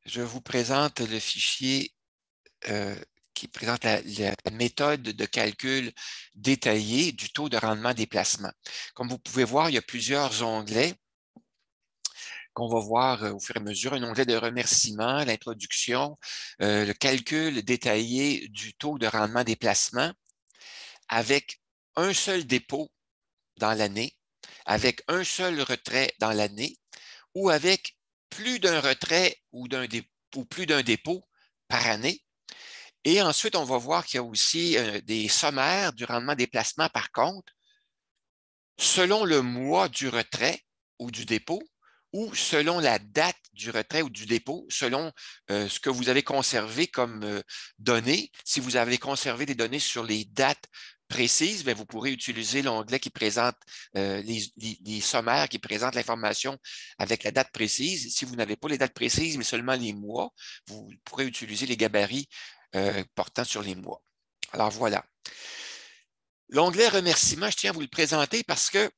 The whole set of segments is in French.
Je vous présente le fichier qui présente la méthode de calcul détaillée du taux de rendement des placements. Comme vous pouvez voir, il y a plusieurs onglets qu'on va voir au fur et à mesure. Un onglet de remerciement, l'introduction, le calcul détaillé du taux de rendement des placements avec un seul dépôt dans l'année, avec un seul retrait dans l'année ou avec plus d'un retrait ou plus d'un dépôt par année. Et ensuite, on va voir qu'il y a aussi des sommaires du rendement des placements par compte, selon le mois du retrait ou du dépôt, ou selon la date du retrait ou du dépôt, selon ce que vous avez conservé comme données. Si vous avez conservé des données sur les dates précises, bien, vous pourrez utiliser l'onglet qui présente les sommaires, qui présentent l'information avec la date précise. Si vous n'avez pas les dates précises, mais seulement les mois, vous pourrez utiliser les gabarits portant sur les mois. Alors voilà. L'onglet remerciements, je tiens à vous le présenter parce que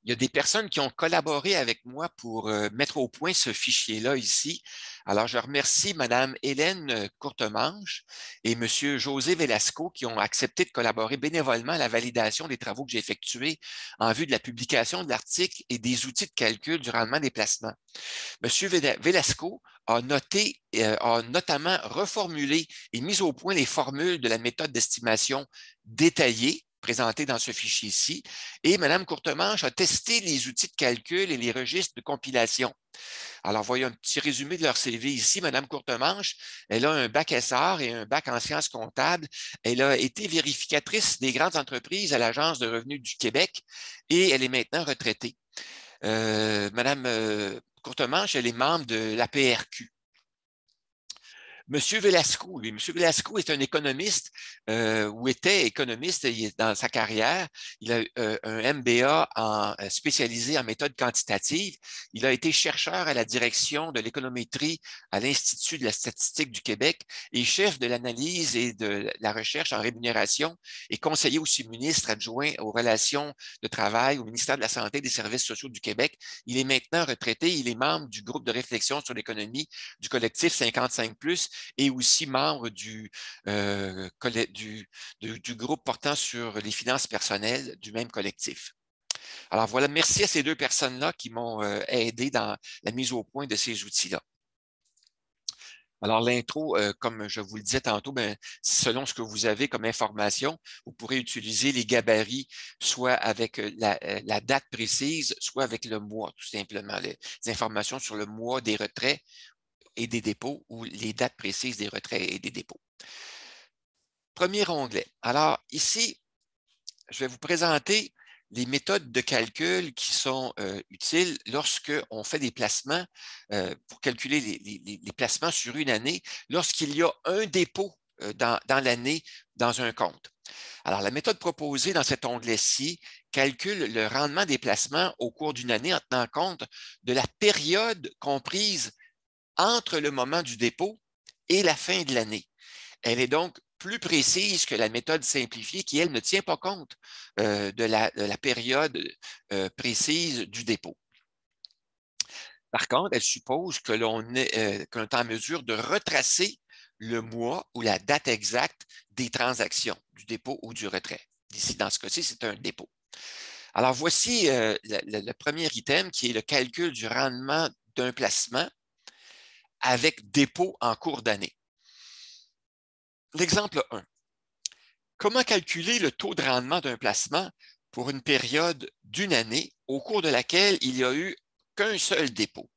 il y a des personnes qui ont collaboré avec moi pour mettre au point ce fichier-là ici. Alors, je remercie Mme Hélène Courtemanche et M. José Velasco qui ont accepté de collaborer bénévolement à la validation des travaux que j'ai effectués en vue de la publication de l'article et des outils de calcul du rendement des placements. M. Velasco a notamment reformulé et mis au point les formules de la méthode d'estimation détaillée présentée dans ce fichier-ci, et Mme Courtemanche a testé les outils de calcul et les registres de compilation. Alors, voyons un petit résumé de leur CV ici. Mme Courtemanche, elle a un bac SR et un bac en sciences comptables. Elle a été vérificatrice des grandes entreprises à l'Agence de revenus du Québec et elle est maintenant retraitée. Mme Courtemanche, elle est membre de l'APRQ. Monsieur Velasco, lui, Monsieur Velasco est un économiste ou était économiste dans sa carrière. Il a un MBA spécialisé en méthode quantitative. Il a été chercheur à la direction de l'économétrie à l'Institut de la statistique du Québec et chef de l'analyse et de la recherche en rémunération et conseiller aussi ministre adjoint aux relations de travail au ministère de la Santé et des Services sociaux du Québec. Il est maintenant retraité. Il est membre du groupe de réflexion sur l'économie du collectif 55+, et aussi membre du groupe portant sur les finances personnelles du même collectif. Alors voilà, merci à ces deux personnes-là qui m'ont aidé dans la mise au point de ces outils-là. Alors, l'intro, comme je vous le disais tantôt, bien, selon ce que vous avez comme information, vous pourrez utiliser les gabarits, soit avec la date précise, soit avec le mois, tout simplement, les informations sur le mois des retraits et des dépôts ou les dates précises des retraits et des dépôts. Premier onglet. Alors, ici, je vais vous présenter les méthodes de calcul qui sont utiles lorsqu'on fait des placements pour calculer les placements sur une année, lorsqu'il y a un dépôt dans l'année dans un compte. Alors, la méthode proposée dans cet onglet-ci calcule le rendement des placements au cours d'une année en tenant compte de la période comprise entre le moment du dépôt et la fin de l'année. Elle est donc plus précise que la méthode simplifiée qui, elle, ne tient pas compte de la période précise du dépôt. Par contre, elle suppose que l'on est en mesure de retracer le mois ou la date exacte des transactions, du dépôt ou du retrait. Ici, dans ce cas-ci, c'est un dépôt. Alors, voici le premier item qui est le calcul du rendement d'un placement avec dépôt en cours d'année. L'exemple 1. Comment calculer le taux de rendement d'un placement pour une période d'une année au cours de laquelle il n'y a eu qu'un seul dépôt?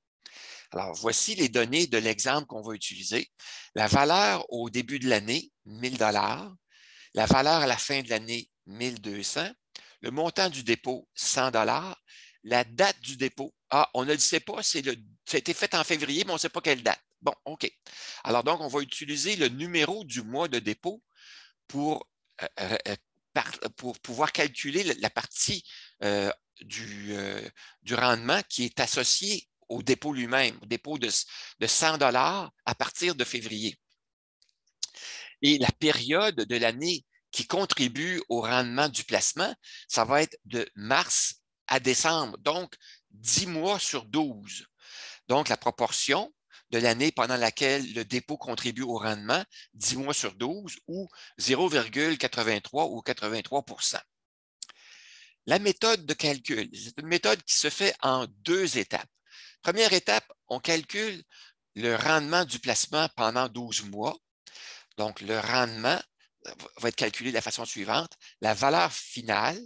Alors, voici les données de l'exemple qu'on va utiliser. La valeur au début de l'année, 1 000 $. La valeur à la fin de l'année, 1 200 $. Le montant du dépôt, 100 $. La date du dépôt, on ne le sait pas, ça a été fait en février, mais on ne sait pas quelle date. Bon, OK. Alors, donc, on va utiliser le numéro du mois de dépôt pour pouvoir calculer la partie du rendement qui est associée au dépôt lui-même, au dépôt de 100 $ à partir de février. Et la période de l'année qui contribue au rendement du placement, ça va être de mars à décembre, donc 10 mois sur 12. Donc, la proportion de l'année pendant laquelle le dépôt contribue au rendement, 10 mois sur 12, ou 0,83 ou 83 %. La méthode de calcul, c'est une méthode qui se fait en 2 étapes. Première étape, on calcule le rendement du placement pendant 12 mois. Donc, le rendement va être calculé de la façon suivante. La valeur finale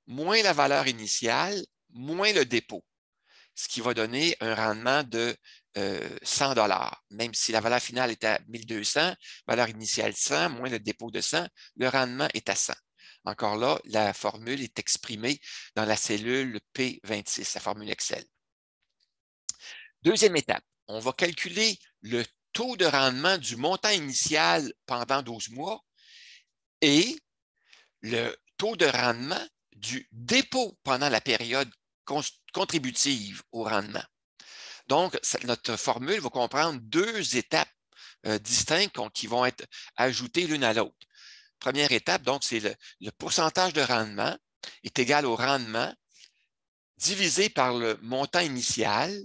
moins la valeur initiale moins le dépôt, ce qui va donner un rendement de 100 $. Même si la valeur finale est à 1200, valeur initiale 100, moins le dépôt de 100, le rendement est à 100. Encore là, la formule est exprimée dans la cellule P26, la formule Excel. Deuxième étape, on va calculer le taux de rendement du montant initial pendant 12 mois et le taux de rendement du dépôt pendant la période contributive au rendement. Donc, notre formule va comprendre 2 étapes distinctes qui vont être ajoutées l'une à l'autre. Première étape, donc, c'est le pourcentage de rendement est égal au rendement divisé par le montant initial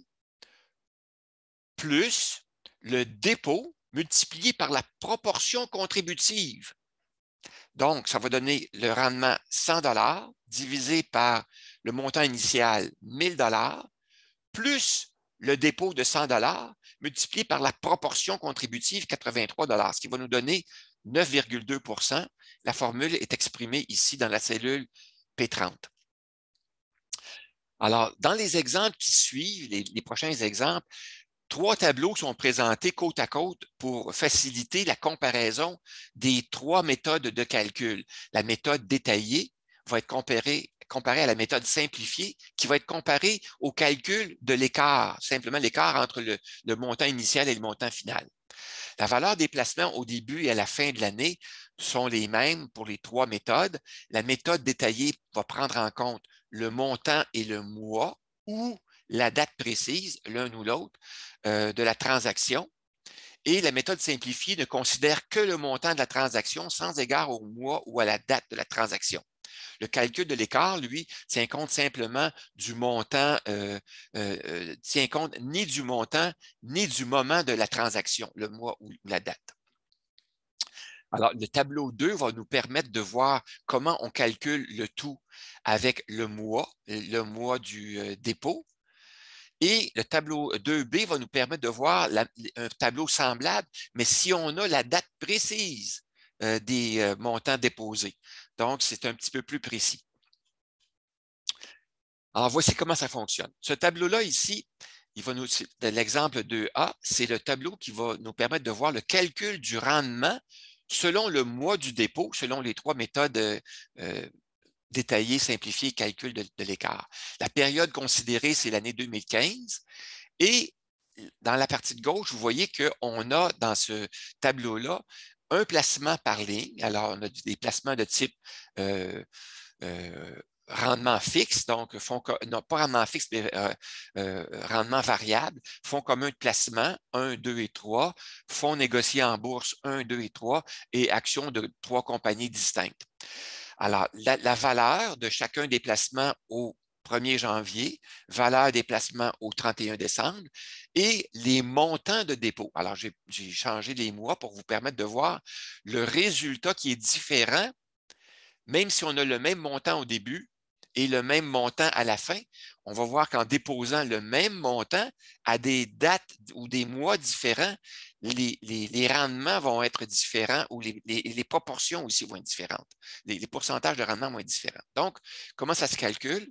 plus le dépôt multiplié par la proportion contributive. Donc, ça va donner le rendement 100 $ divisé par le montant initial 1000 $ plus le dépôt de 100 $ multiplié par la proportion contributive 83 $, ce qui va nous donner 9,2 %. La formule est exprimée ici dans la cellule P30. Alors, dans les exemples qui suivent, les prochains exemples, 3 tableaux sont présentés côte à côte pour faciliter la comparaison des 3 méthodes de calcul. La méthode détaillée va être comparée à la méthode simplifiée qui va être comparée au calcul de l'écart, simplement l'écart entre le montant initial et le montant final. La valeur des placements au début et à la fin de l'année sont les mêmes pour les 3 méthodes. La méthode détaillée va prendre en compte le montant et le mois ou la date précise, l'un ou l'autre, de la transaction. Et la méthode simplifiée ne considère que le montant de la transaction sans égard au mois ou à la date de la transaction. Le calcul de l'écart, lui, tient compte simplement du montant, tient compte ni du montant ni du moment de la transaction, le mois ou la date. Alors, le tableau 2 va nous permettre de voir comment on calcule le tout avec le mois du dépôt. Et le tableau 2B va nous permettre de voir un tableau semblable, mais si on a la date précise des montants déposés. Donc, c'est un petit peu plus précis. Alors, voici comment ça fonctionne. Ce tableau-là ici, l'exemple 2A, c'est le tableau qui va nous permettre de voir le calcul du rendement selon le mois du dépôt, selon les 3 méthodes détaillées, simplifiées, calcul de l'écart. La période considérée, c'est l'année 2015. Et dans la partie de gauche, vous voyez qu'on a dans ce tableau-là un placement par ligne. Alors, on a des placements de type rendement fixe, donc non pas rendement fixe, mais rendement variable, fonds commun de placement 1, 2 et 3, fonds négociés en bourse 1, 2 et 3 et actions de 3 compagnies distinctes. Alors, la valeur de chacun des placements au 1er janvier, valeur des placements au 31 décembre et les montants de dépôt. Alors, j'ai changé les mois pour vous permettre de voir le résultat qui est différent, même si on a le même montant au début et le même montant à la fin. On va voir qu'en déposant le même montant à des dates ou des mois différents, les rendements vont être différents ou les proportions aussi vont être différentes. Les pourcentages de rendement vont être différents. Donc, comment ça se calcule?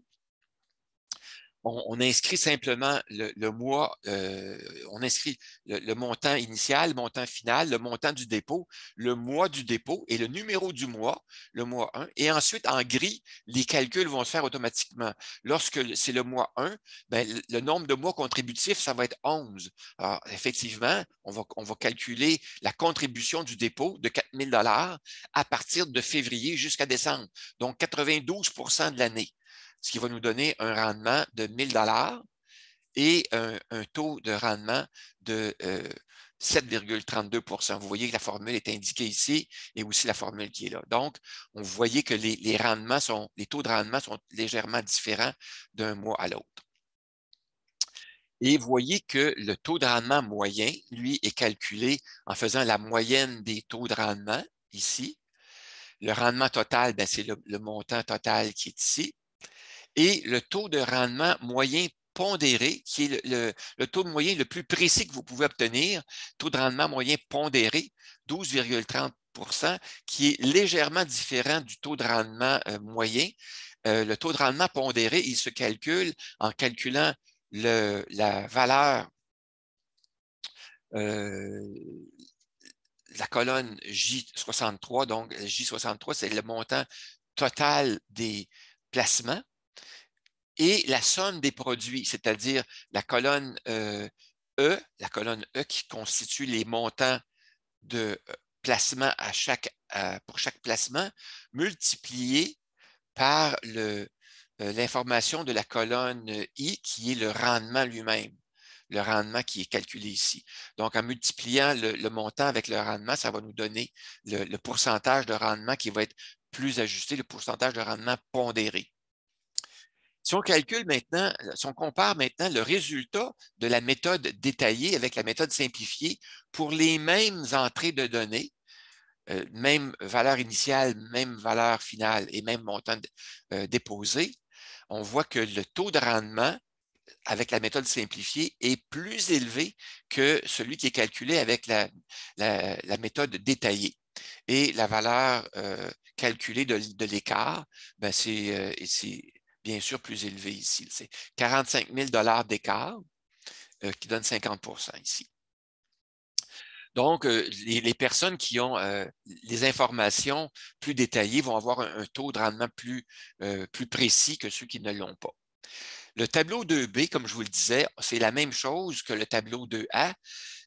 On inscrit simplement le mois, on inscrit le montant initial, le montant final, le montant du dépôt, le mois du dépôt et le numéro du mois, le mois 1. Et ensuite, en gris, les calculs vont se faire automatiquement. Lorsque c'est le mois 1, bien, le nombre de mois contributifs, ça va être 11. Alors, effectivement, on va calculer la contribution du dépôt de 4 000 $ à partir de février jusqu'à décembre, donc 92 % de l'année, ce qui va nous donner un rendement de 1 000 $ et un taux de rendement de 7,32 %. Vous voyez que la formule est indiquée ici et aussi la formule qui est là. Donc, vous voyez que les taux de rendement sont légèrement différents d'un mois à l'autre. Et vous voyez que le taux de rendement moyen, lui, est calculé en faisant la moyenne des taux de rendement ici. Le rendement total, c'est le montant total qui est ici. Et le taux de rendement moyen pondéré, qui est le taux de moyen le plus précis que vous pouvez obtenir, taux de rendement moyen pondéré, 12,30 qui est légèrement différent du taux de rendement moyen. Le taux de rendement pondéré, il se calcule en calculant la valeur, la colonne J63. Donc, J63, c'est le montant total des placements et la somme des produits, c'est-à-dire la colonne la colonne E qui constitue les montants de placement pour chaque placement, multiplié par l'information de la colonne I qui est le rendement lui-même, le rendement qui est calculé ici. Donc, en multipliant le montant avec le rendement, ça va nous donner le pourcentage de rendement qui va être plus ajusté, le pourcentage de rendement pondéré. Si on calcule maintenant, si on compare maintenant le résultat de la méthode détaillée avec la méthode simplifiée pour les mêmes entrées de données, même valeur initiale, même valeur finale et même montant déposé, on voit que le taux de rendement avec la méthode simplifiée est plus élevé que celui qui est calculé avec la méthode détaillée. Et la valeur calculée de l'écart, c'est bien sûr plus élevé ici. C'est 45 000 d'écart qui donne 50 ici. Donc, les personnes qui ont les informations plus détaillées vont avoir un taux de rendement plus précis que ceux qui ne l'ont pas. Le tableau 2B, comme je vous le disais, c'est la même chose que le tableau 2A,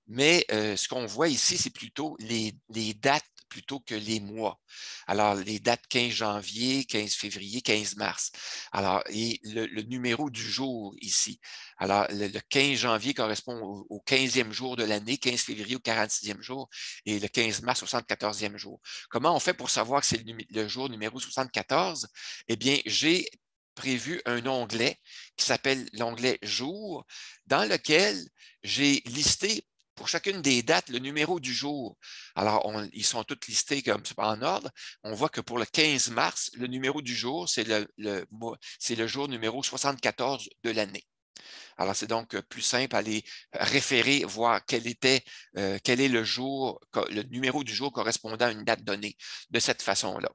mais ce qu'on voit ici, c'est plutôt les dates plutôt que les mois. Alors, les dates 15 janvier, 15 février, 15 mars. Alors, et le numéro du jour ici. Alors, le 15 janvier correspond au 15e jour de l'année, 15 février au 46e jour et le 15 mars au 74e jour. Comment on fait pour savoir que c'est le jour numéro 74? Eh bien, j'ai prévu un onglet qui s'appelle l'onglet Jour, dans lequel j'ai listé pour chacune des dates le numéro du jour. Alors, ils sont tous listés comme en ordre. On voit que pour le 15 mars, le numéro du jour, c'est le jour numéro 74 de l'année. Alors, c'est donc plus simple à aller référer, voir quel est le jour, le numéro du jour correspondant à une date donnée de cette façon-là.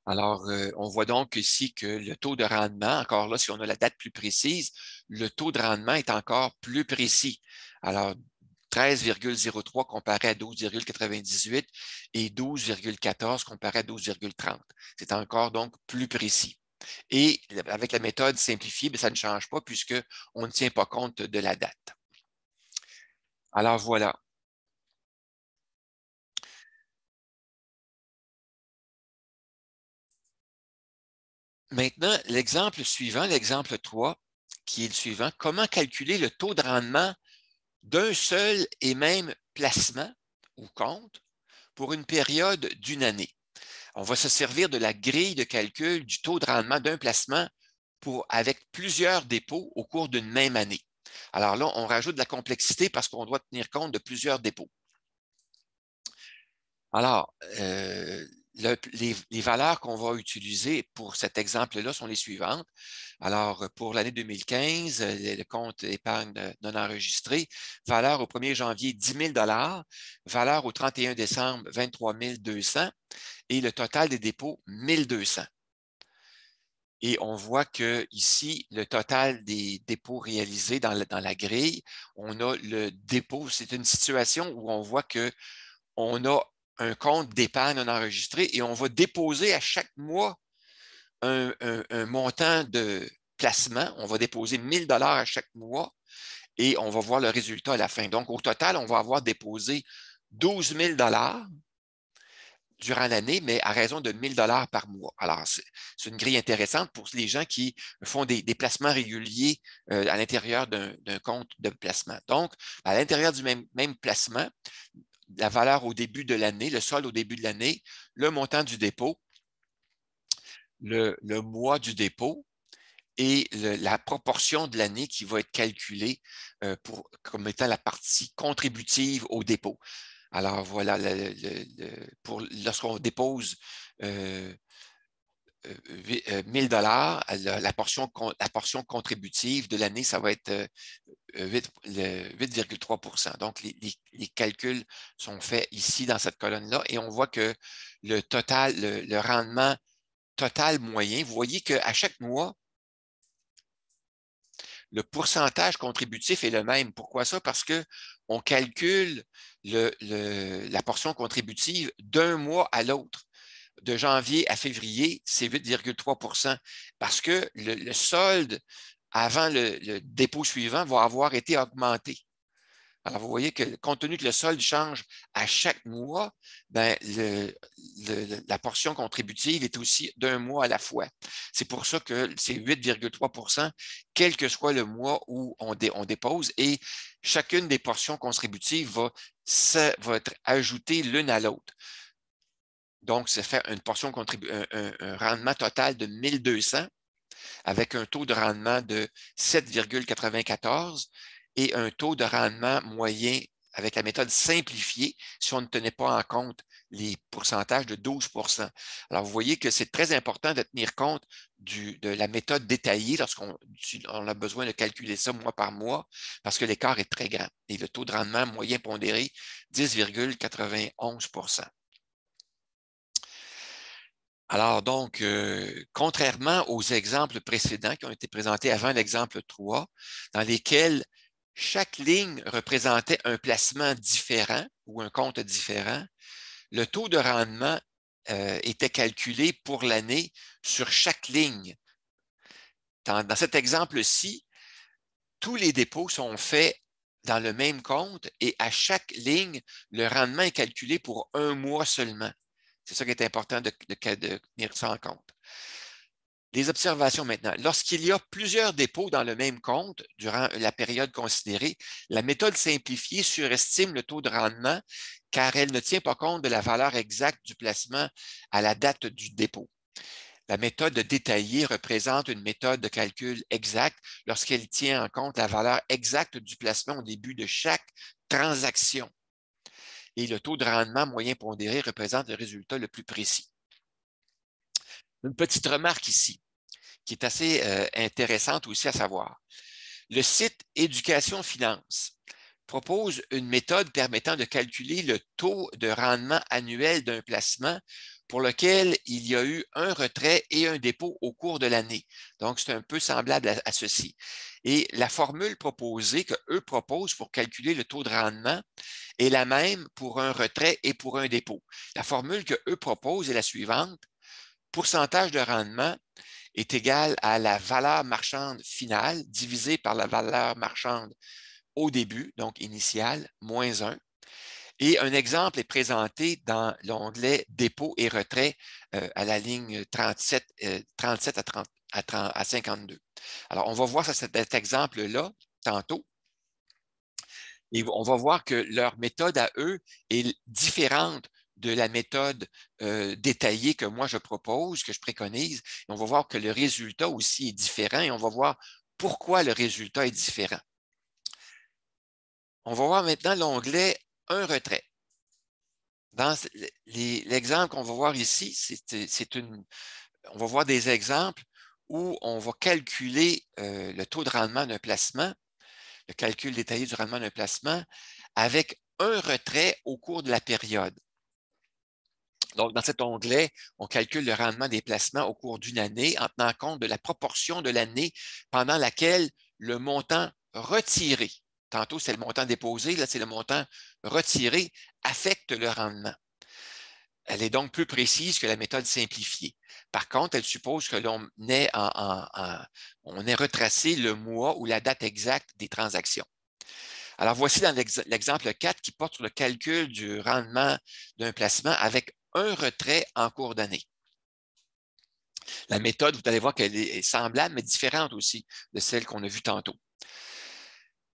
Alors, on voit donc ici que le taux de rendement, encore là, si on a la date plus précise, le taux de rendement est encore plus précis. Alors, 13,03 comparé à 12,98 et 12,14 comparé à 12,30. C'est encore donc plus précis. Et avec la méthode simplifiée, ça ne change pas puisqu'on ne tient pas compte de la date. Alors, voilà. Maintenant, l'exemple suivant, l'exemple 3, qui est le suivant, comment calculer le taux de rendement d'un seul et même placement ou compte pour une période d'une année. On va se servir de la grille de calcul du taux de rendement d'un placement avec plusieurs dépôts au cours d'une même année. Alors là, on rajoute de la complexité parce qu'on doit tenir compte de plusieurs dépôts. Alors, les valeurs qu'on va utiliser pour cet exemple-là sont les suivantes. Alors, pour l'année 2015, le compte épargne non enregistré, valeur au 1er janvier, 10 000 valeur au 31 décembre, 23 200 et le total des dépôts, 1 200. Et on voit que ici, le total des dépôts réalisés dans la grille, on a le dépôt. C'est une situation où on voit qu'on a un compte d'épargne non enregistré et on va déposer à chaque mois un montant de placement. On va déposer 1 000 à chaque mois et on va voir le résultat à la fin. Donc, au total, on va avoir déposé 12 000 durant l'année, mais à raison de 1 000 par mois. Alors, c'est une grille intéressante pour les gens qui font des placements réguliers à l'intérieur d'un compte de placement. Donc, à l'intérieur du même placement, la valeur au début de l'année, le solde au début de l'année, le montant du dépôt, le mois du dépôt et la proportion de l'année qui va être calculée comme étant la partie contributive au dépôt. Alors voilà, lorsqu'on dépose 1000 $, la portion contributive de l'année, ça va être 8,3 %. Donc, les calculs sont faits ici dans cette colonne-là et on voit que le total, le rendement total moyen, vous voyez qu'à chaque mois, le pourcentage contributif est le même. Pourquoi ça? Parce qu'on calcule la portion contributive d'un mois à l'autre. De janvier à février, c'est 8,3 % parce que le solde avant le dépôt suivant va avoir été augmenté. Alors, vous voyez que compte tenu que le solde change à chaque mois, ben, la portion contributive est aussi d'un mois à la fois. C'est pour ça que c'est 8,3 %, quel que soit le mois où on dépose, et chacune des portions contributives va être ajoutée l'une à l'autre. Donc, ça fait une portion un rendement total de 1200 avec un taux de rendement de 7,94 et un taux de rendement moyen avec la méthode simplifiée, si on ne tenait pas en compte les pourcentages de 12 %. Alors, vous voyez que c'est très important de tenir compte de la méthode détaillée lorsqu'on a besoin de calculer ça mois par mois, parce que l'écart est très grand. Et le taux de rendement moyen pondéré, 10,91 %. Alors donc, contrairement aux exemples précédents qui ont été présentés avant l'exemple 3, dans lesquels chaque ligne représentait un placement différent ou un compte différent, le taux de rendement était calculé pour l'année sur chaque ligne. Dans cet exemple-ci, tous les dépôts sont faits dans le même compte et à chaque ligne, le rendement est calculé pour un mois seulement. C'est ça qui est important de tenir ça en compte. Les observations maintenant. Lorsqu'il y a plusieurs dépôts dans le même compte durant la période considérée, la méthode simplifiée surestime le taux de rendement car elle ne tient pas compte de la valeur exacte du placement à la date du dépôt. La méthode détaillée représente une méthode de calcul exacte lorsqu'elle tient en compte la valeur exacte du placement au début de chaque transaction. Et le taux de rendement moyen pondéré représente le résultat le plus précis. Une petite remarque ici, qui est assez intéressante aussi à savoir. Le site Éducation Finance propose une méthode permettant de calculer le taux de rendement annuel d'un placement pour lequel il y a eu un retrait et un dépôt au cours de l'année. Donc, c'est un peu semblable à ceci. Et la formule proposée qu'eux proposent pour calculer le taux de rendement est la même pour un retrait et pour un dépôt. La formule qu'eux proposent est la suivante. Pourcentage de rendement est égal à la valeur marchande finale divisée par la valeur marchande au début, donc initiale, moins 1. Et un exemple est présenté dans l'onglet Dépôt et retrait à la ligne 37 à 52. Alors, on va voir cet exemple-là tantôt. Et on va voir que leur méthode à eux est différente de la méthode détaillée que moi je propose, que je préconise. Et on va voir que le résultat aussi est différent et on va voir pourquoi le résultat est différent. On va voir maintenant l'onglet Un retrait. Dans l'exemple qu'on va voir ici, on va voir des exemples où on va calculer le taux de rendement d'un placement, le calcul détaillé du rendement d'un placement, avec un retrait au cours de la période. Donc, dans cet onglet, on calcule le rendement des placements au cours d'une année en tenant compte de la proportion de l'année pendant laquelle le montant retiré, tantôt c'est le montant déposé, là c'est le montant retiré, affecte le rendement. Elle est donc plus précise que la méthode simplifiée. Par contre, elle suppose que l'on ait retracé le mois ou la date exacte des transactions. Alors, voici dans l'exemple 4 qui porte sur le calcul du rendement d'un placement avec un retrait en cours d'année. La méthode, vous allez voir qu'elle est semblable, mais différente aussi de celle qu'on a vue tantôt.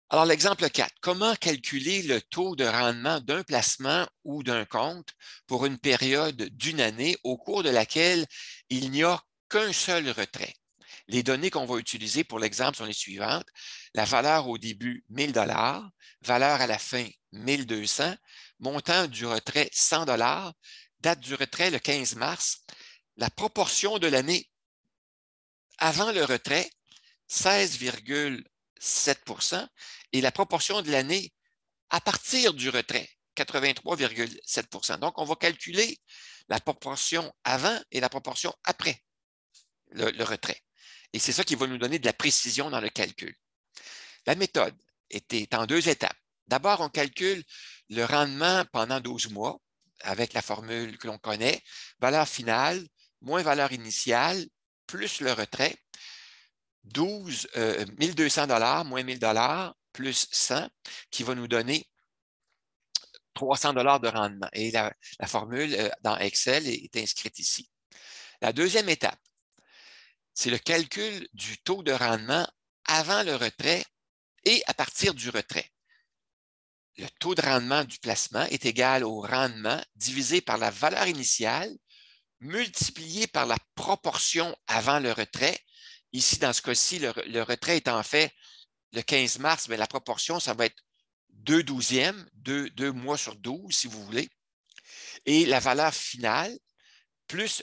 Alors, l'exemple 4, comment calculer le taux de rendement d'un placement ou d'un compte pour une période d'une année au cours de laquelle il n'y a qu'un seul retrait? Les données qu'on va utiliser pour l'exemple sont les suivantes. La valeur au début, 1 000 $, valeur à la fin, 1 200 $, montant du retrait, 100 $, date du retrait, le 15 mars, la proportion de l'année avant le retrait, 16,7 % et la proportion de l'année à partir du retrait, 83,7 %. Donc, on va calculer la proportion avant et la proportion après le retrait. Et c'est ça qui va nous donner de la précision dans le calcul. La méthode était en 2 étapes. D'abord, on calcule le rendement pendant 12 mois avec la formule que l'on connaît, valeur finale moins valeur initiale plus le retrait, 1 200 $ moins 1 000 $ plus 100, qui va nous donner 300 $ de rendement. Et la formule dans Excel est inscrite ici. La deuxième étape, c'est le calcul du taux de rendement avant le retrait et à partir du retrait. Le taux de rendement du placement est égal au rendement divisé par la valeur initiale multiplié par la proportion avant le retrait. Ici, dans ce cas-ci, le retrait est en fait le 15 mars, mais la proportion, ça va être 2/12, 2 mois sur 12, si vous voulez. Et la valeur finale, plus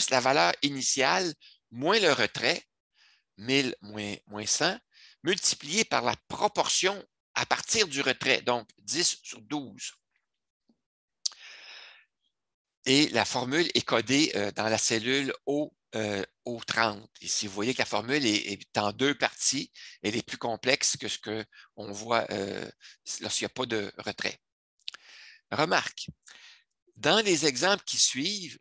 la valeur initiale moins le retrait, 1000 moins 100, multiplié par la proportion à partir du retrait, donc 10 sur 12. Et la formule est codée dans la cellule O30. Ici, vous voyez que la formule est en 2 parties. Elle est plus complexe que ce qu'on voit lorsqu'il n'y a pas de retrait. Remarque, dans les exemples qui suivent,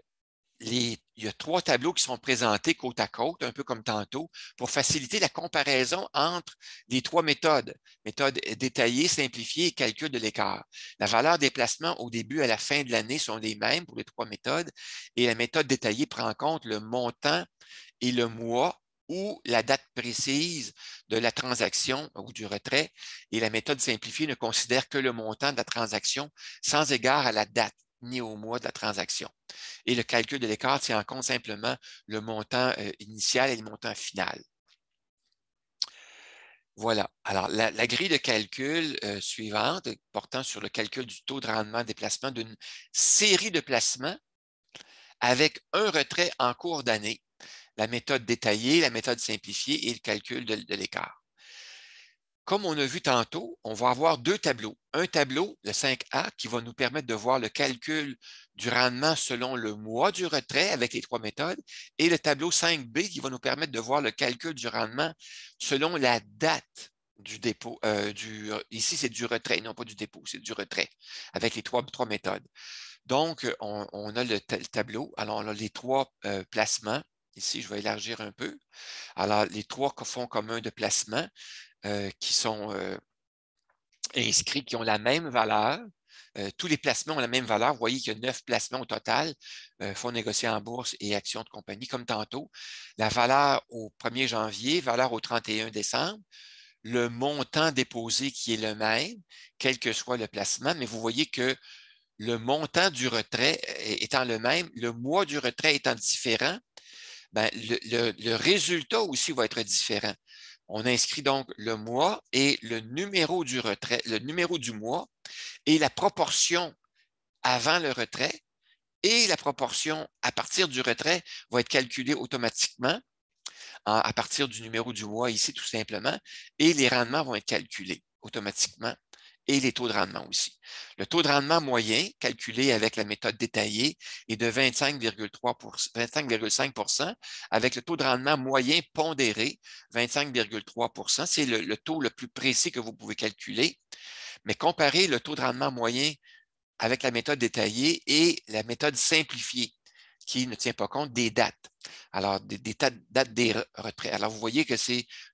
il y a 3 tableaux qui sont présentés côte à côte, un peu comme tantôt, pour faciliter la comparaison entre les 3 méthodes. Méthode détaillée, simplifiée et calcul de l'écart. La valeur des placements au début et à la fin de l'année sont les mêmes pour les 3 méthodes et la méthode détaillée prend en compte le montant et le mois ou la date précise de la transaction ou du retrait et la méthode simplifiée ne considère que le montant de la transaction sans égard à la date ni au mois de la transaction. Et le calcul de l'écart tient en compte simplement le montant initial et le montant final. Voilà. Alors, la grille de calcul suivante, portant sur le calcul du taux de rendement des placements d'une série de placements avec un retrait en cours d'année, la méthode détaillée, la méthode simplifiée et le calcul de l'écart. Comme on a vu tantôt, on va avoir 2 tableaux. Un tableau, le 5A, qui va nous permettre de voir le calcul du rendement selon le mois du retrait avec les 3 méthodes, et le tableau 5B qui va nous permettre de voir le calcul du rendement selon la date du dépôt. Ici, c'est du retrait, non pas du dépôt, c'est du retrait avec les 3 méthodes. Donc, on a le tableau. Alors, on a les 3 placements. Ici, je vais élargir un peu. Alors, les 3 fonds communs de placement. Qui sont inscrits, qui ont la même valeur. Tous les placements ont la même valeur. Vous voyez qu'il y a 9 placements au total, fonds négociés en bourse et actions de compagnie, comme tantôt. La valeur au 1er janvier, valeur au 31 décembre, le montant déposé qui est le même, quel que soit le placement, mais vous voyez que le montant du retrait étant le même, le mois du retrait étant différent, ben, le résultat aussi va être différent. On inscrit donc le mois et le numéro du retrait, le numéro du mois et la proportion avant le retrait et la proportion à partir du retrait va être calculée automatiquement à partir du numéro du mois ici tout simplement et les rendements vont être calculés automatiquement et les taux de rendement aussi. Le taux de rendement moyen, calculé avec la méthode détaillée, est de 25,5 % avec le taux de rendement moyen pondéré, 25,3 %. C'est le taux le plus précis que vous pouvez calculer. Mais comparez le taux de rendement moyen avec la méthode détaillée et la méthode simplifiée, qui ne tient pas compte des dates. Alors, des dates des retraits. Alors, vous voyez que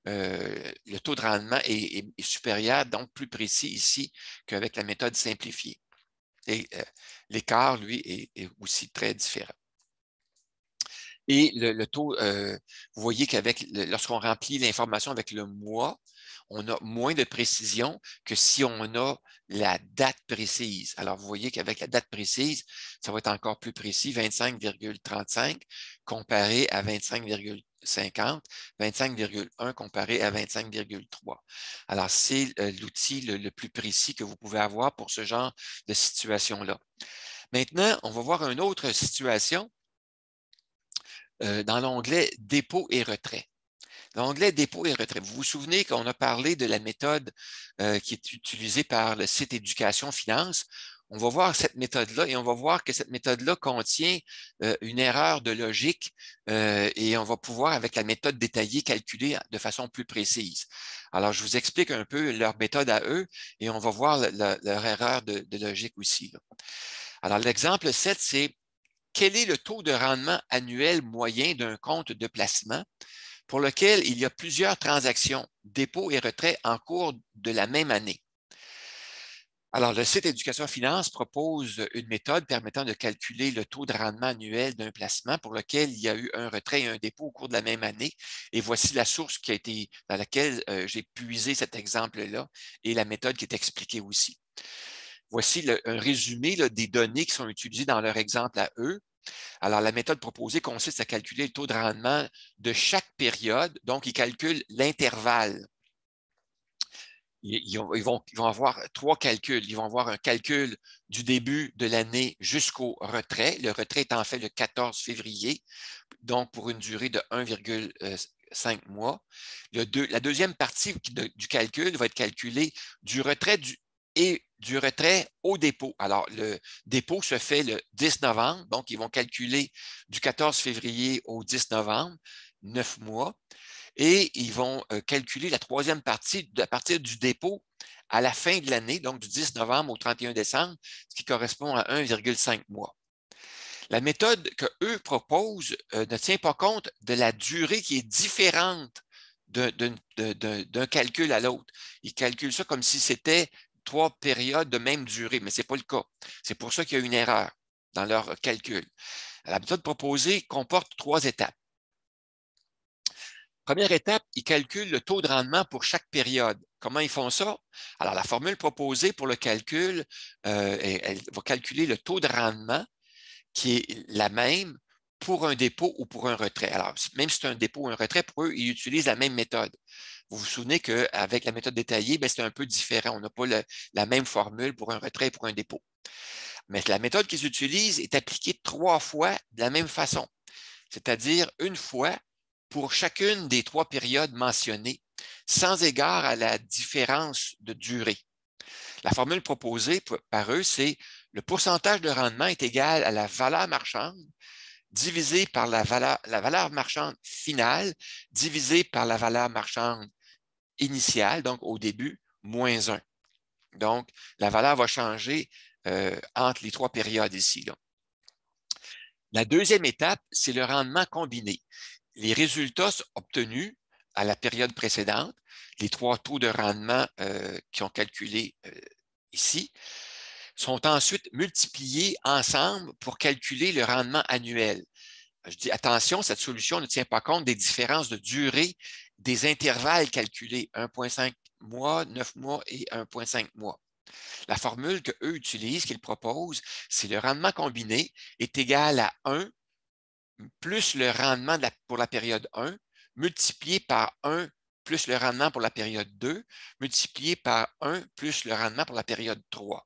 le taux de rendement est supérieur, donc plus précis ici qu'avec la méthode simplifiée. Et l'écart, lui, est aussi très différent. Et le taux, vous voyez lorsqu'on remplit l'information avec le mois, on a moins de précision que si on a la date précise. Alors, vous voyez qu'avec la date précise, ça va être encore plus précis, 25,35 comparé à 25,50, 25,1 comparé à 25,3. Alors, c'est l'outil le plus précis que vous pouvez avoir pour ce genre de situation-là. Maintenant, on va voir une autre situation dans l'onglet Dépôt et retrait. L'onglet Dépôt et retrait. Vous vous souvenez qu'on a parlé de la méthode qui est utilisée par le site Éducation Finance. On va voir cette méthode-là et on va voir que cette méthode-là contient une erreur de logique et on va pouvoir, avec la méthode détaillée, calculer de façon plus précise. Alors, je vous explique un peu leur méthode à eux et on va voir leur erreur de logique aussi, là. Alors, l'exemple 7, c'est quel est le taux de rendement annuel moyen d'un compte de placement pour lequel il y a plusieurs transactions, dépôt et retrait en cours de la même année. Alors, le site Éducation Finance propose une méthode permettant de calculer le taux de rendement annuel d'un placement pour lequel il y a eu un retrait et un dépôt au cours de la même année. Et voici la source dans laquelle j'ai puisé cet exemple-là et la méthode qui est expliquée aussi. Voici un résumé des données qui sont utilisées dans leur exemple à eux. Alors, la méthode proposée consiste à calculer le taux de rendement de chaque période. Donc, ils calculent l'intervalle. Ils vont avoir 3 calculs. Ils vont avoir un calcul du début de l'année jusqu'au retrait. Le retrait est en fait le 14 février, donc pour une durée de 1,5 mois. La deuxième partie du calcul va être calculée du retrait au dépôt. Alors, le dépôt se fait le 10 novembre, donc ils vont calculer du 14 février au 10 novembre, 9 mois, et ils vont calculer la troisième partie à partir du dépôt à la fin de l'année, donc du 10 novembre au 31 décembre, ce qui correspond à 1,5 mois. La méthode qu'eux proposent ne tient pas compte de la durée qui est différente d'un calcul à l'autre. Ils calculent ça comme si c'était 3 périodes de même durée, mais ce n'est pas le cas. C'est pour ça qu'il y a une erreur dans leur calcul. La méthode proposée comporte 3 étapes. Première étape, ils calculent le taux de rendement pour chaque période. Comment ils font ça? Alors, la formule proposée pour le calcul, elle va calculer le taux de rendement qui est la même pour un dépôt ou pour un retrait. Alors, même si c'est un dépôt ou un retrait, pour eux, ils utilisent la même méthode. Vous vous souvenez qu'avec la méthode détaillée, c'est un peu différent. On n'a pas la même formule pour un retrait et pour un dépôt. Mais la méthode qu'ils utilisent est appliquée 3 fois de la même façon, c'est-à-dire une fois pour chacune des 3 périodes mentionnées, sans égard à la différence de durée. La formule proposée par eux, c'est le pourcentage de rendement est égal à la valeur marchande divisé par la valeur marchande finale divisé par la valeur marchande initiale, donc au début, moins 1. Donc, la valeur va changer entre les 3 périodes ici, là. La deuxième étape, c'est le rendement combiné. Les résultats obtenus à la période précédente, les 3 taux de rendement qui sont calculés ici, sont ensuite multipliés ensemble pour calculer le rendement annuel. Je dis attention, cette solution ne tient pas compte des différences de durée des intervalles calculés, 1,5 mois, 9 mois et 1,5 mois. La formule qu'eux utilisent, qu'ils proposent, c'est le rendement combiné est égal à 1 plus le rendement pour la période 1 multiplié par 1 plus le rendement pour la période 2 multiplié par 1 plus le rendement pour la période 3.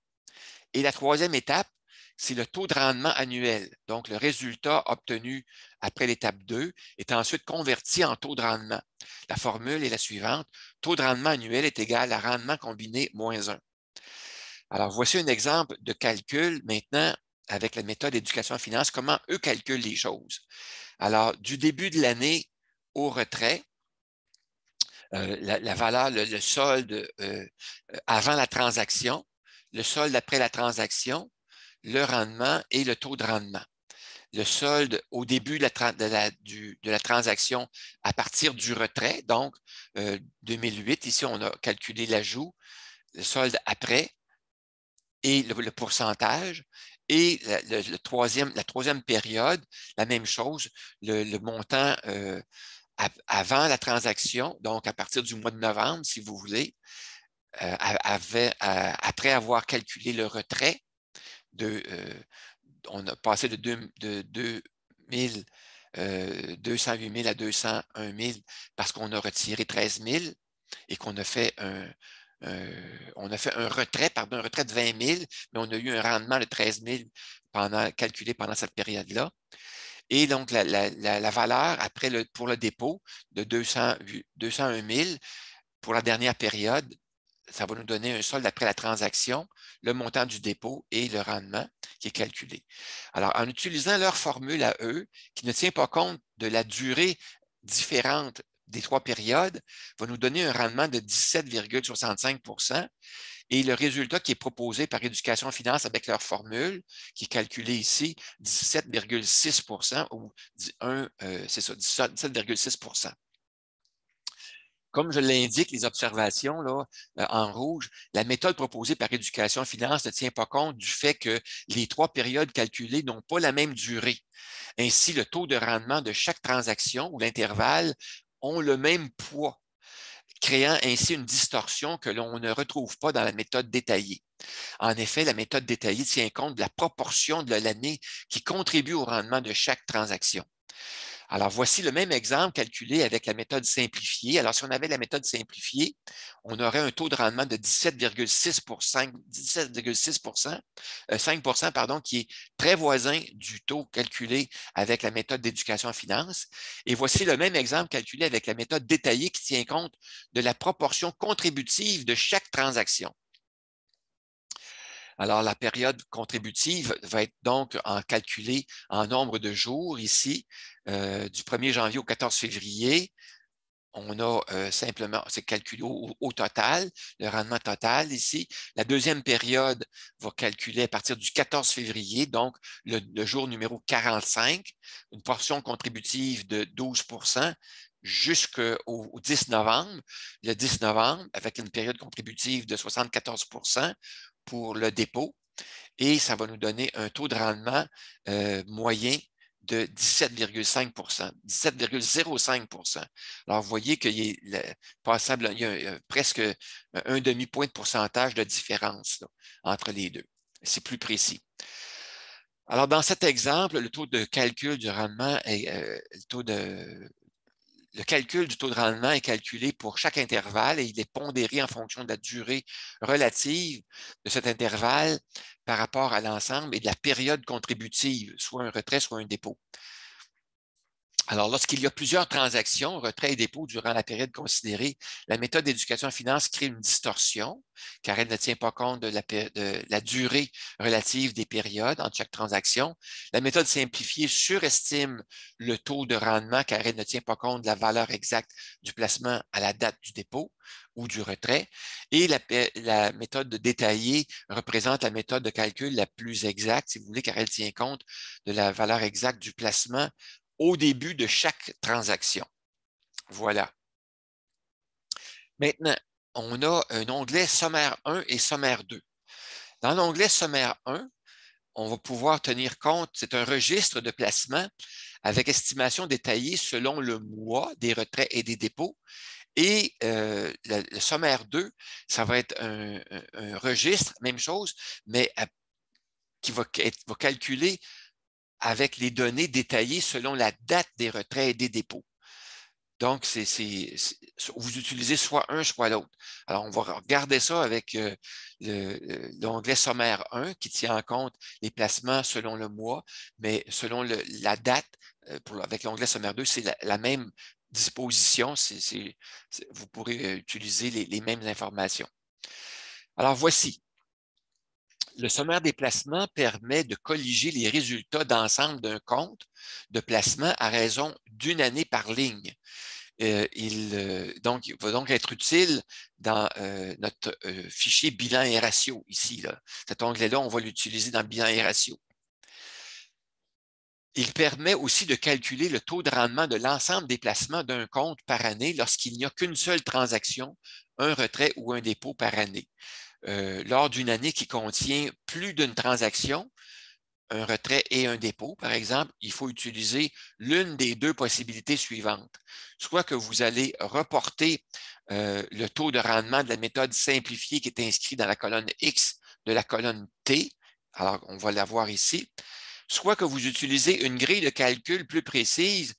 Et la troisième étape, c'est le taux de rendement annuel. Donc, le résultat obtenu après l'étape 2 est ensuite converti en taux de rendement. La formule est la suivante. Taux de rendement annuel est égal à rendement combiné moins 1. Alors, voici un exemple de calcul maintenant avec la méthode éducation finance, comment eux calculent les choses. Alors, du début de l'année au retrait, la valeur, le solde avant la transaction, le solde après la transaction, le rendement et le taux de rendement. Le solde au début de la transaction à partir du retrait, donc 2008, ici on a calculé l'ajout, le solde après et le pourcentage, Et la troisième période, la même chose, le montant avant la transaction, donc à partir du mois de novembre, si vous voulez, après avoir calculé le retrait, on a passé de 208 000 à 201 000 parce qu'on a retiré 13 000 et qu'on a fait on a fait un retrait de 20 000, mais on a eu un rendement de 13 000 calculé pendant cette période-là. Et donc, la valeur pour le dépôt de 201 000 pour la dernière période, ça va nous donner un solde après la transaction, le montant du dépôt et le rendement qui est calculé. Alors, en utilisant leur formule à eux, qui ne tient pas compte de la durée différente des trois périodes, va nous donner un rendement de 17,65 % et le résultat qui est proposé par Éducation Finance avec leur formule, qui est calculé ici, 17,6 % ou c'est ça, 17,6 %. Comme je l'indique, les observations là, en rouge, la méthode proposée par Éducation Finance ne tient pas compte du fait que les trois périodes calculées n'ont pas la même durée. Ainsi, le taux de rendement de chaque transaction ou l'intervalle ont le même poids, créant ainsi une distorsion que l'on ne retrouve pas dans la méthode détaillée. En effet, la méthode détaillée tient compte de la proportion de l'année qui contribue au rendement de chaque transaction. Alors, voici le même exemple calculé avec la méthode simplifiée. Alors, si on avait la méthode simplifiée, on aurait un taux de rendement de 17,6 5 pardon, qui est très voisin du taux calculé avec la méthode d'éducation en finance. Et voici le même exemple calculé avec la méthode détaillée qui tient compte de la proportion contributive de chaque transaction. Alors, la période contributive va être donc calculée en nombre de jours ici, du 1er janvier au 14 février. On a simplement, c'est calculé au total, le rendement total ici. La deuxième période va calculer à partir du 14 février, donc le jour numéro 45, une portion contributive de 12 % jusqu'au 10 novembre. Le 10 novembre, avec une période contributive de 74 % pour le dépôt. Et ça va nous donner un taux de rendement moyen de 17,5 %, 17,05 %. Alors, vous voyez qu'il y a presque un demi-point de pourcentage de différence là, entre les deux. C'est plus précis. Alors, dans cet exemple, le taux de calcul du rendement est le calcul du taux de rendement est calculé pour chaque intervalle et il est pondéré en fonction de la durée relative de cet intervalle par rapport à l'ensemble et de la période contributive, soit un retrait, soit un dépôt. Alors, lorsqu'il y a plusieurs transactions, retrait et dépôt durant la période considérée, la méthode d'éducation en finance crée une distorsion car elle ne tient pas compte de la durée relative des périodes entre chaque transaction. La méthode simplifiée surestime le taux de rendement car elle ne tient pas compte de la valeur exacte du placement à la date du dépôt ou du retrait. Et la méthode détaillée représente la méthode de calcul la plus exacte, si vous voulez, car elle tient compte de la valeur exacte du placement au début de chaque transaction. Voilà. Maintenant, on a un onglet sommaire 1 et sommaire 2. Dans l'onglet sommaire 1, on va pouvoir tenir compte, c'est un registre de placement avec estimation détaillée selon le mois des retraits et des dépôts. Et le sommaire 2, ça va être un registre, même chose, mais qui va calculer avec les données détaillées selon la date des retraits et des dépôts. Donc, vous utilisez soit un, soit l'autre. Alors, on va regarder ça avec l'onglet sommaire 1 qui tient en compte les placements selon le mois, mais selon la date, avec l'onglet sommaire 2, c'est la même disposition. Vous pourrez utiliser les mêmes informations. Alors, voici. Le sommaire des placements permet de colliger les résultats d'ensemble d'un compte de placement à raison d'une année par ligne. Il va donc être utile dans notre fichier bilan et ratio ici. Là. Cet onglet-là, on va l'utiliser dans bilan et ratio. Il permet aussi de calculer le taux de rendement de l'ensemble des placements d'un compte par année lorsqu'il n'y a qu'une seule transaction, un retrait ou un dépôt par année. Lors d'une année qui contient plus d'une transaction, un retrait et un dépôt, par exemple, il faut utiliser l'une des deux possibilités suivantes. Soit que vous allez reporter le taux de rendement de la méthode simplifiée qui est inscrit dans la colonne X de la colonne T. Alors, on va la voir ici. Soit que vous utilisez une grille de calcul plus précise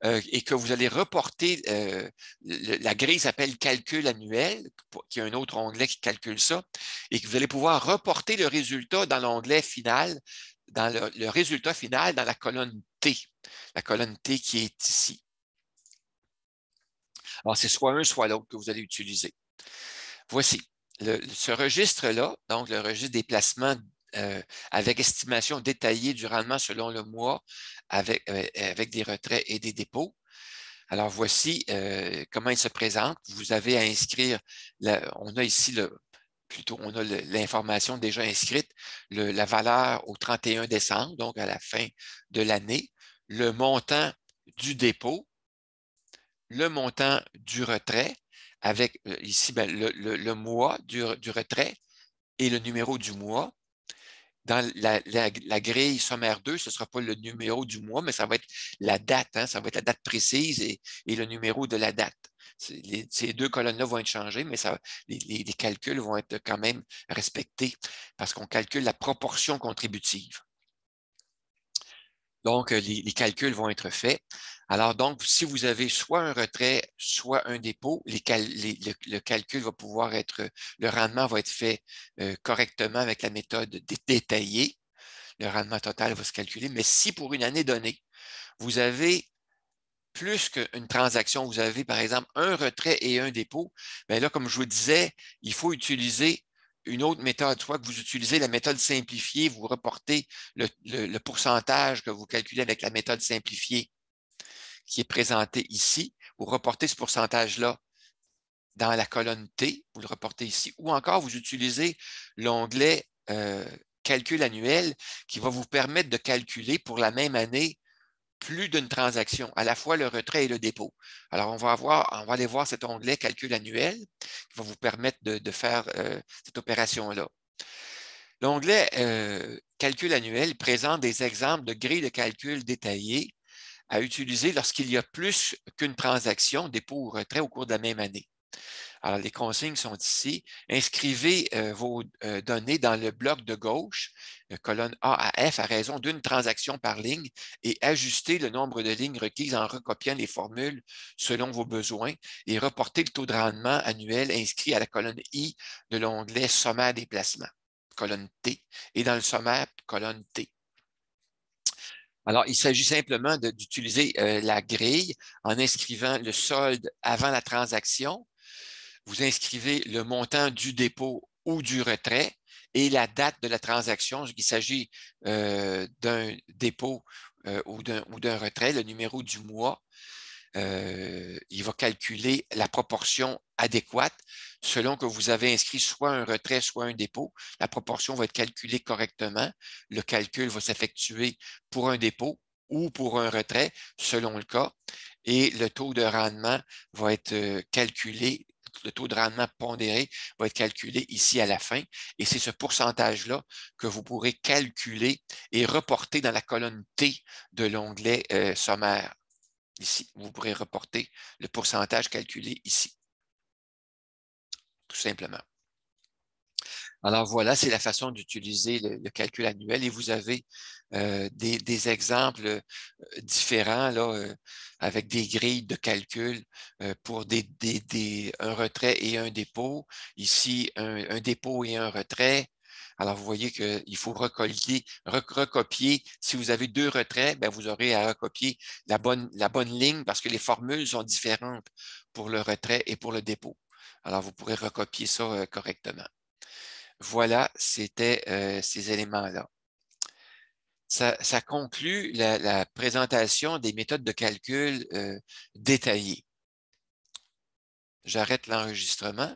et que vous allez reporter, la grille s'appelle calcul annuel, qui est un autre onglet qui calcule ça, et que vous allez pouvoir reporter le résultat dans l'onglet final, dans le résultat final dans la colonne T qui est ici. Alors, c'est soit un, soit l'autre que vous allez utiliser. Voici ce registre-là, donc le registre des placements avec estimation détaillée du rendement selon le mois avec des retraits et des dépôts. Alors, voici comment il se présente. Vous avez à inscrire, on a ici on a l'information déjà inscrite, la valeur au 31 décembre, donc à la fin de l'année, le montant du dépôt, le montant du retrait, avec ici le mois du retrait et le numéro du mois. Dans la grille sommaire 2, ce ne sera pas le numéro du mois, mais ça va être la date, hein, ça va être la date précise et le numéro de la date. Ces deux colonnes-là vont être changées, mais les calculs vont être quand même respectés parce qu'on calcule la proportion contributive. Donc, les calculs vont être faits. Alors, donc, si vous avez soit un retrait, soit un dépôt, le calcul va pouvoir être, le rendement va être fait correctement avec la méthode détaillée. Le rendement total va se calculer. Mais si pour une année donnée, vous avez plus qu'une transaction, vous avez par exemple un retrait et un dépôt, bien là, comme je vous disais, il faut utiliser une autre méthode, soit que vous utilisez la méthode simplifiée, vous reportez le pourcentage que vous calculez avec la méthode simplifiée qui est présentée ici, vous reportez ce pourcentage-là dans la colonne T, vous le reportez ici, ou encore vous utilisez l'onglet calcul annuel qui va vous permettre de calculer pour la même année plus d'une transaction, à la fois le retrait et le dépôt. Alors, on va aller voir cet onglet calcul annuel qui va vous permettre de faire cette opération-là. L'onglet calcul annuel présente des exemples de grilles de calcul détaillées à utiliser lorsqu'il y a plus qu'une transaction, dépôt ou retrait au cours de la même année. Alors, les consignes sont ici. Inscrivez vos données dans le bloc de gauche, colonne A à F, à raison d'une transaction par ligne et ajustez le nombre de lignes requises en recopiant les formules selon vos besoins et reportez le taux de rendement annuel inscrit à la colonne I de l'onglet sommaire des placements, colonne T, et dans le sommaire, colonne T. Alors, il s'agit simplement d'utiliser la grille en inscrivant le solde avant la transaction. Vous inscrivez le montant du dépôt ou du retrait et la date de la transaction, qu'il s'agit d'un dépôt ou d'un retrait, le numéro du mois. Il va calculer la proportion adéquate selon que vous avez inscrit soit un retrait, soit un dépôt. La proportion va être calculée correctement. Le calcul va s'effectuer pour un dépôt ou pour un retrait, selon le cas. Et le taux de rendement va être calculé, le taux de rendement pondéré va être calculé ici à la fin. Et c'est ce pourcentage-là que vous pourrez calculer et reporter dans la colonne T de l'onglet sommaire. Ici, vous pourrez reporter le pourcentage calculé ici, tout simplement. Alors voilà, c'est la façon d'utiliser le calcul annuel et vous avez des exemples différents là, avec des grilles de calcul pour un retrait et un dépôt. Ici, un dépôt et un retrait. Alors, vous voyez qu'il faut recopier. Si vous avez deux retraits, bien, vous aurez à recopier la bonne ligne parce que les formules sont différentes pour le retrait et pour le dépôt. Alors, vous pourrez recopier ça correctement. Voilà, c'était ces éléments-là. Ça conclut la présentation des méthodes de calcul détaillées. J'arrête l'enregistrement.